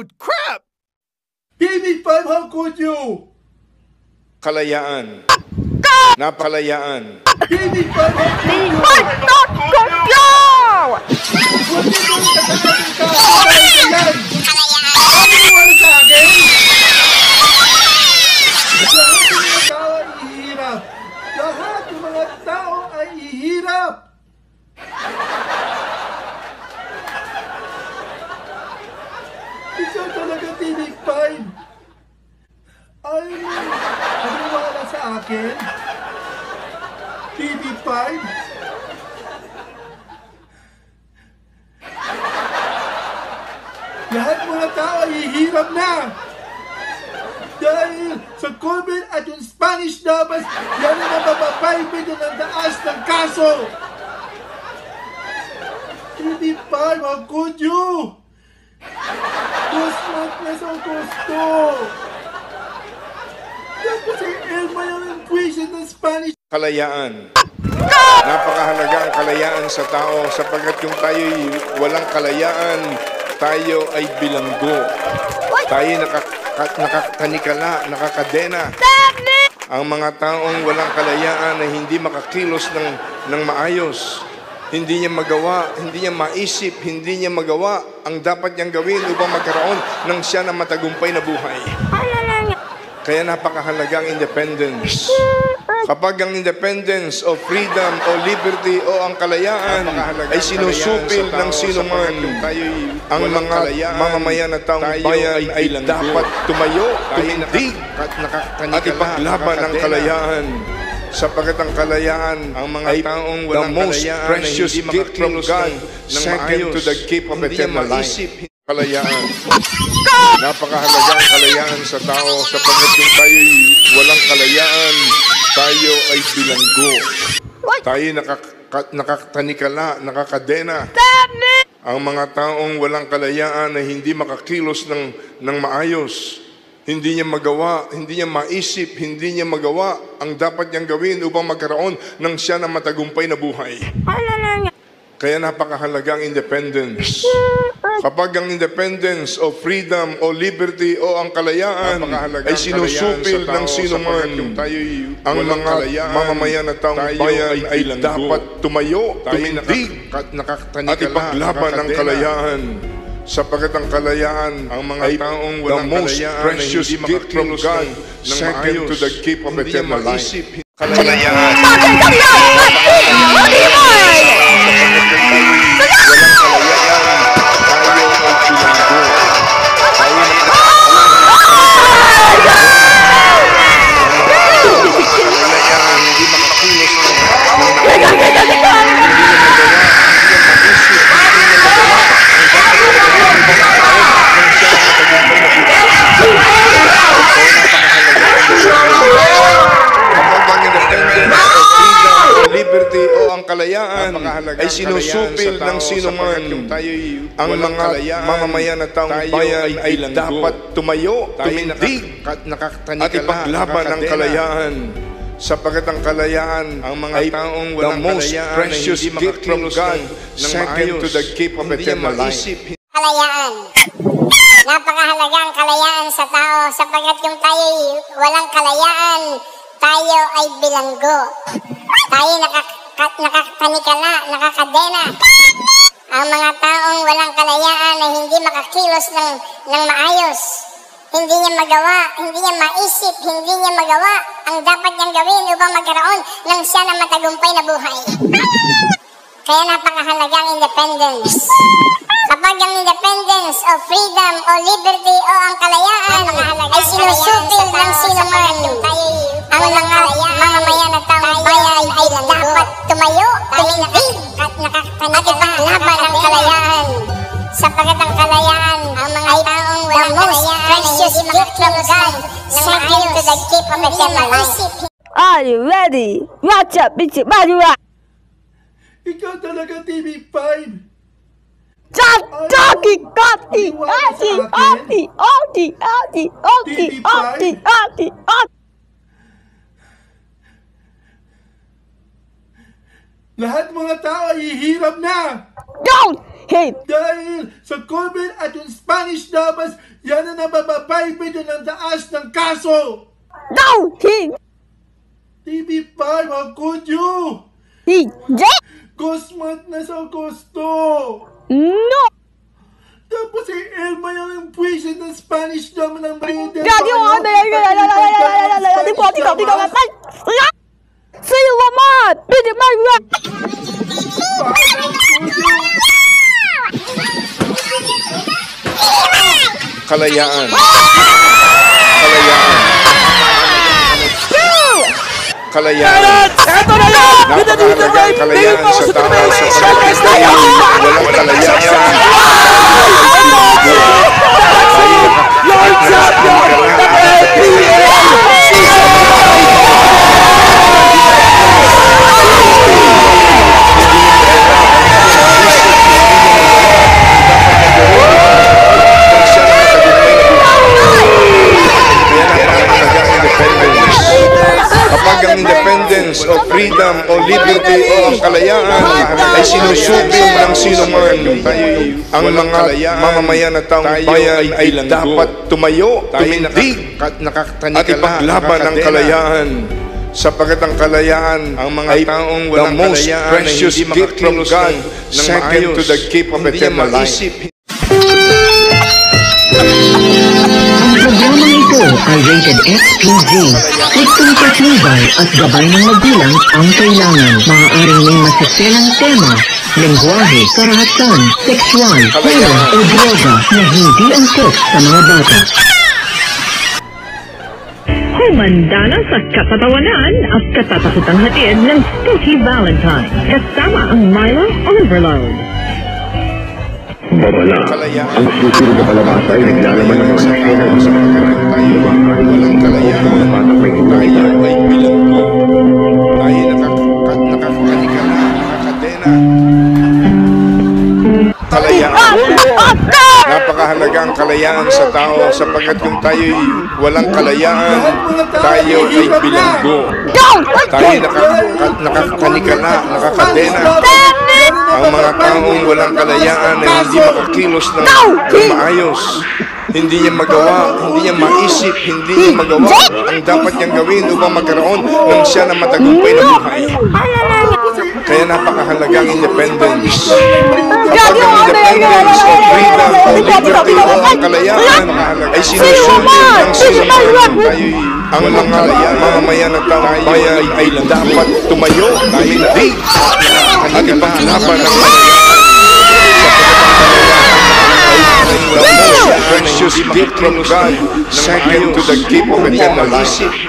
Dude, crap! TV5, how could you? Kalayaan. Napalayaan. TV5, how could you? Not good job! Huwag niyo kong tatatating ka dahil yan! Ano wala sa akin? Lahat ng mga tao ay ihirap! Ikaw talaga, TV5! Ayaw mo maniwala sa akin? TV5? Lahat mga tao ay hihirap na! Dahil sa COVID at yung Spanish Dabas, yan ang mapapapaibig ng taas ng kaso! TV5, how could you? 2 months ang gusto! Tapos ay Elma yung inquisition ng Spanish. Kalayaan. Napakahalaga ang kalayaan sa tao sapagkat kung tayo'y walang kalayaan, tayo ay bilanggo. Tayo nakakanikala, nakakadena. Ang mga taong walang kalayaan ay hindi makakilos ng maayos. Hindi niya magawa, hindi niya maisip, hindi niya magawa ang dapat niyang gawin upang magkaroon ng siya na matagumpay na buhay. Kaya napakahalaga ang independence. Kapag ang independence o freedom o liberty o ang kalayaan ay sinusupil ng sino man, ang mga mamamayan at taong bayan ay dapat tumayo, tumindig at ipaglaban ang kalayaan. Sapagkat ang kalayaan ay the most precious gift from God, second to the gift of eternal life. Kalayaan. Napakahalaga ang kalayaan sa tao sapagkat kung tayo'y walang kalayaan, tayo ay bilanggo. Tayo nakatanikala, nakakadena. Ang mga taong walang kalayaan ay hindi makakilos ng maayos. Hindi niya magawa, hindi niya maisip, hindi niya magawa ang dapat niyang gawin upang magkaroon ng siya na matagumpay na buhay. Kaya napakahalaga ang independence. Kapag ang independence o freedom o liberty o ang kalayaan ay sinusupil ng sino man, ang mga mamamayan at taong bayan ay dapat tumayo, tumindig at ipaglaban ang kalayaan. Sapagkat ang kalayaan ay the most precious gift from God, second to the gift of eternal life. Kalayaan. Liberty o ang kalayaan ay sinusupil ng sino man, ang mga mamamayan at taong bayan ay dapat tumayo, tumindig at ipaglaban ang kalayaan. Sapagkat ang kalayaan ay the most precious gift from God, second to the gift of eternal life. Kalayaan. Napakahalaga ang kalayaan sa tao sapagkat kung tayo'y walang kalayaan, tayo ay bilanggo. Tayo nakatanikala, nakakadena. Ang mga taong walang kalayaan ay hindi makakilos ng maayos. Hindi niya magawa, hindi niya maisip, hindi niya magawa ang dapat niyang gawin upang magkaroon ng siya na matagumpay na buhay. Kaya napakahalaga ang independence. Kapag ang independence o freedom o liberty o ang kalayaan ay sinusupil ng sino man, ang mga mamamayan at taong bayan ay dapat tumayo, tumindig at ipaglaban ang kalayaan. Sapagkat ang kalayaan ay the most precious gift from God, second to the gift of eternal life. Are you ready? Watch up, bitch, Ikaw talaga, TV5! Lahat mga tao ay hihirap na! Don't hate. Dahil sa COVID at yung Spanish Damas, yan ang nabababay doon ng taas ng kaso. No, he, TV5, how could you? Gosmat na sa gusto. no. Tapos si Elma yung puwisit ng Spanish Dama ng Bride. 你跑，你搞，你搞，来，是我们，别的慢远。 Kalayaan. Kalayaan. Napakahalagang kalayaan sa tao sa pagkakataon. Walang kalayaan. Kapag ang independence o freedom o liberty o ang kalayaan ay sinusubing ng sino man, ang mga mamamayan at taong bayan ay dapat tumayo, tumindig at ipaglaban ang kalayaan. Sapagkat ang kalayaan ay the most precious gift from God, second to the gift of eternal life. Ang programang ito ay rated XPG. Striktong patnubay at gabay ng magulang ang kailangan. Maaaring may masaselang tema, lengguwahe, karahatan, sexual, horror o droga na hindi angkop sa mga bata. Humanda na sa katatawanan at katatakutang hatid ng Spooky Valentine. Kasama ang Milo Overload. Babala, ang susunod na palabas ay naglalaman ng mga nakikinig sa Walang kalayaan, tayo ay bilanggo. Tayo nakakanika na, nakakadena. Kalayaan. Napakahalaga ang kalayaan sa tao sapagkat kung tayo'y walang kalayaan, tayo ay bilanggo. Tayo nakakanika na, nakakadena. Ang mga taong walang kalayaan ay hindi makakilos ng maayos. Hindi niya magawa, hindi niya maisip, hindi niya magawa ang dapat niyang gawin upang magkaroon ng siya na matagumpay na buhay. Kaya napakahalaga ang independence. Kapag ang independence o freedom o liberty o ang kalayaan ay sinusubing ng sino man, ang mga mamamayan at taong bayan ay dapat tumayo, tumindig at ipaglaban ang the most precious gift from God, second to the gift of eternal life.